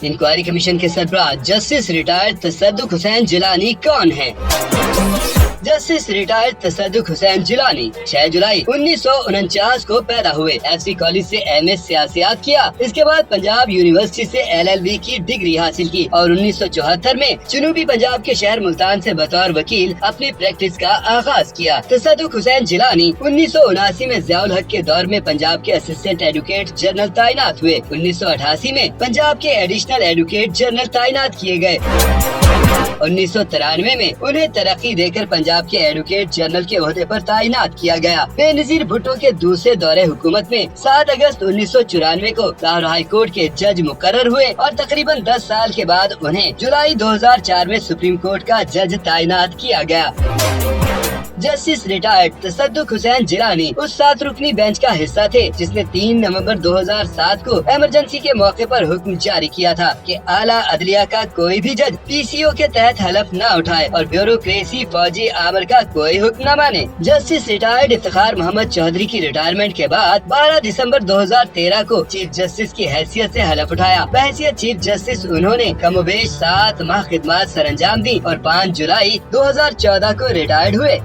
Inquiry commission के सरबराह justice retired तसद्दुक हुसैन जिलानी कौन है? जस्टिस रिटायर्ड तसद्दुक हुसैन जिलानी 6 जुलाई 1949 को पैदा हुए। एफसी कॉलेज से एमए सियासियात किया। इसके बाद पंजाब यूनिवर्सिटी से एलएलबी की डिग्री हासिल की और 1974 में जनूबी पंजाब के शहर मुल्तान से बतौर वकील अपनी प्रैक्टिस का आगाज किया। तसद्दुक हुसैन जिलानी 1979 में ज़ियाउल हक के दौर में पंजाब के असिस्टेंट एडवोकेट जनरल तैनात हुए। 1988 में पंजाब के एडिशनल एडवोकेट जनरल तैनात किए गए। 1993 में उन्हें तरक्की देकर पंजाब के एडवोकेट जनरल के ओहदे पर तैनात किया गया। बेनजीर भुट्टो के दूसरे दौरे हुकूमत में 7 अगस्त 1994 को लाहौर हाई कोर्ट के जज मुकर्रर हुए और तकरीबन 10 साल के बाद उन्हें जुलाई 2004 में सुप्रीम कोर्ट का जज तैनात किया गया। जस्टिस रिटायर्ड तसद्दुक हुसैन जिलानी उस 7 रुकनी बेंच का हिस्सा थे जिसने 3 नवंबर 2007 को इमरजेंसी के मौके पर हुक्म जारी किया था कि आला अदलिया का कोई भी जज पीसीओ के तहत हलफ न उठाए और ब्यूरोक्रेसी फौजी आमर का कोई हुक्म न माने। जस्टिस रिटायर्ड इफ्तिखार मोहम्मद चौधरी की रिटायरमेंट के बाद 12 दिसंबर 2013 को चीफ जस्टिस की हैसियत से हलफ उठाया। बहैसियत चीफ जस्टिस उन्होंने कमोबेश 7 माह खिदमत सरअंजाम दी और 5 जुलाई 2014 को रिटायर्ड हुए।